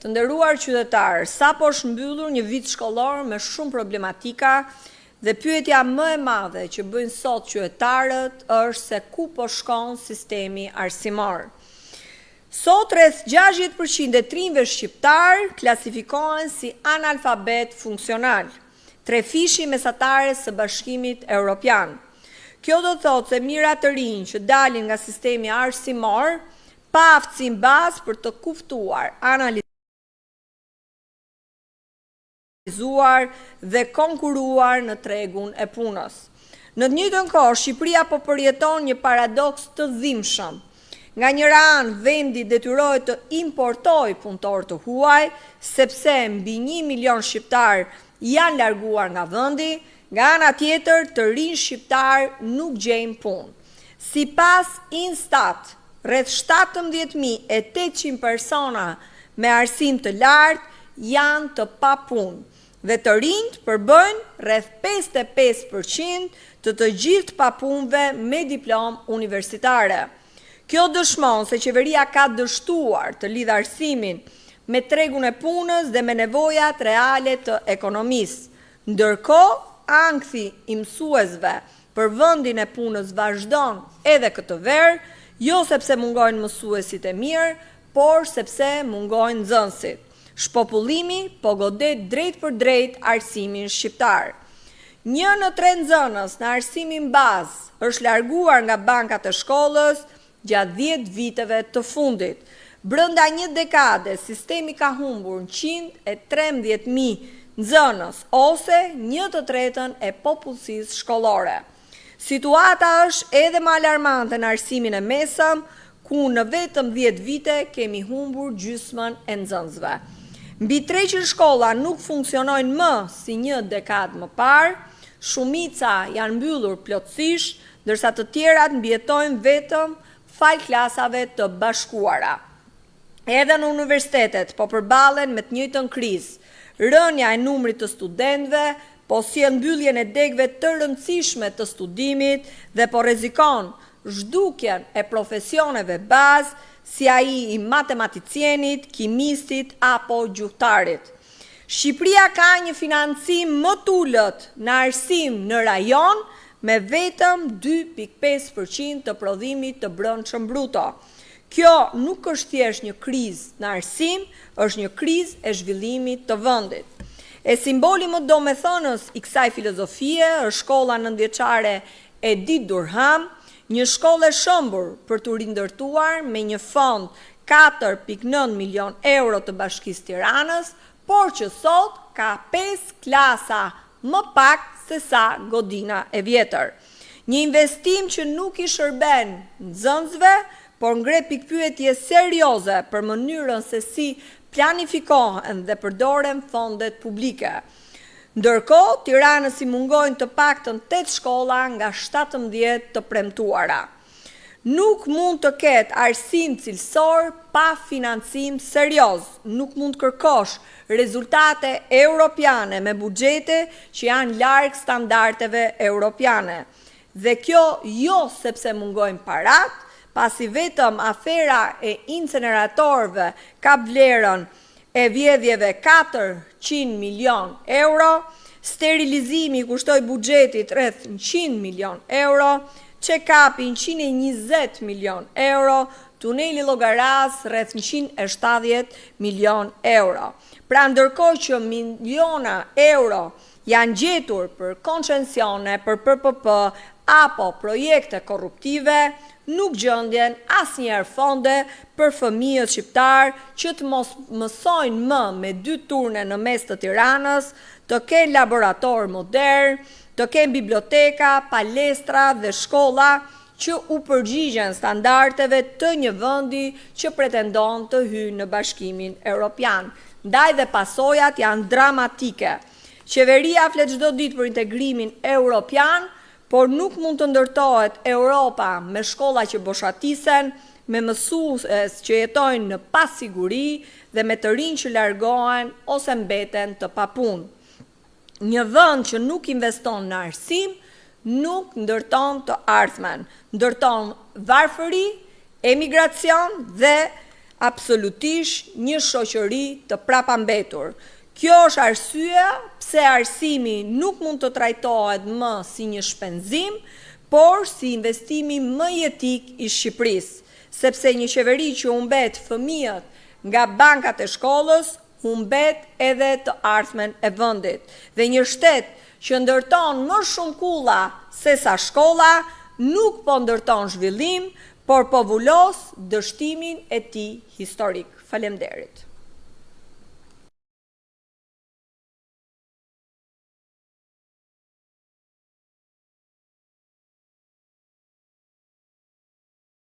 Të nderuar qytetarë, sapo është mbyllur një vit shkollor me shumë problematika dhe pyetja më e madhe që bëjnë sot qytetarët është se ku po shkon sistemi arsimor. Sot rreth 60% e trinjve shqiptar klasifikohen si analfabet funksional, trefishi mesatare së Bashkimit Evropian. Kjo do thotë se mijëra të rinj që dalin nga sistemi arsimor pa aftësi bazë për të kuptuar, analizuar dhe konkuruar në tregun e punës. Në të njëjtën kohë, Shqipëria po përjeton një paradoks të dhimbshëm. Nga njëra anë, vendi detyrohet të importojë punëtor të huaj, sepse mbi 1 milion shqiptar janë larguar nga vendi, nga ana tjetër të rinj shqiptar nuk gjejnë punë. Sipas Instat, rreth 17.800 persona me arsim të lartë janë të papunë dhe të rinjt përbëjnë rreth 55% të gjithë papunëve me diplomë universitare. Kjo dëshmon se qeveria ka dështuar të lidhë arsimin me tregun e punës dhe me nevojat reale të ekonomisë. Ndërkohë, ankthi i mësuesve për vendin e punës vazhdon edhe këtë verë, jo sepse mungojnë mësuesit e mirë, por sepse mungojnë nxënësit. Shpopullimi po godet drejt për drejt arsimin shqiptar. 1 në 3 nxënës në arsimin bazë është larguar nga bankat e shkollës gjatë 10 viteve të fundit. Brenda një dekade, sistemi ka humbur 113.000 nxënës, ose 1/3 e popullsisë shkollore. Situata është edhe më alarmante në arsimin e mesëm, ku në vetëm 10 vite kemi humbur gjysmën e nxënësve. Mbi 300 shkolla nuk funksionojnë më si një dekadë më parë, shumica janë mbyllur plotësisht, ndërsa të tjerat mbijetojnë vetëm fal klasave të bashkuara. Edhe në universitetet po përballen me të njëjtën krizë. Rënja e numrit të studentëve po sjell mbylljen e degëve të rëndësishme të studimit dhe po rrezikon zhdukjen e profesioneve bazë si ai i matematicienit, kimistit apo gjuhëtarit. Shqipëria ka një financim më të ulët në arsim në rajon me vetëm 2.5% të prodhimit të brendshëm bruto. Kjo nuk është thjesht një krizë në arsim, është një krizë e zhvillimit të vendit. E simboli më domethënës i kësaj filozofie është shkolla nëntëvjeçare Edith Durham, një shkollë e shëmbur për të rindërtuar me një fond 4.9 milion euro të Bashkisë Tiranës, por që sot ka 5 klasa më pak se sa godina e vjetër. Një investim që nuk i shërben nxënësve, por ngre pikpyetje serioze për mënyrën se si planifikohen dhe përdoren fondet publike. Ndërkohë, Tiranës i mungojnë të paktën 8 shkolla nga 17 të premtuara. Nuk mund të ketë arsim cilësor pa financim serioz. Nuk mund kërkosh rezultate europiane me buxhete që janë larg standardeve europiane. Dhe kjo jo sepse mungojnë parat, pasi vetëm afera e inceneratorëve ka vlerën e vjedhjeve 400 milion euro, sterilizimi kushtoi buxhetit rreth 100 milion euro, check-upi 120 milion euro, tuneli Llogaras rreth 170 milion euro. Pra ndërkohë që miliona euro janë gjetur për koncencione, për PPP apo projekte korruptive, nuk gjendjen asnjëherë fonde për fëmijët shqiptar që të mos mësojnë më me 2 turne në mes të Tiranës, të kenë laborator modern, të kenë biblioteka, palestra dhe shkolla që u përgjigjen standardeve të një vendi që pretendon të hyjë në Bashkimin Evropian. Ndaj dhe pasojat janë dramatike. Qeveria flet çdo ditë për integrimin evropian, por nuk mund të ndërtohet Europa me shkolla që boshatisen, me mësues që jetojnë në pasiguri dhe me të rinj që largohen ose mbeten të papunë. Një vend që nuk investon në arsim, nuk ndërton të ardhmen, ndërton varfëri, emigracion dhe absolutisht një shoqëri të prapambetur. Kjo është arsyeja pse arsimi nuk mund të trajtohet më si një shpenzim, por si investimi më jetik i Shqipërisë, sepse një qeveri që humbet fëmijët nga bankat e shkollës, humbet edhe të ardhmen e vendit. Dhe një shtet që ndërton më shumë kulla se sa shkolla, nuk po ndërton zhvillim, por po vullos dështimin e tij historik. Faleminderit.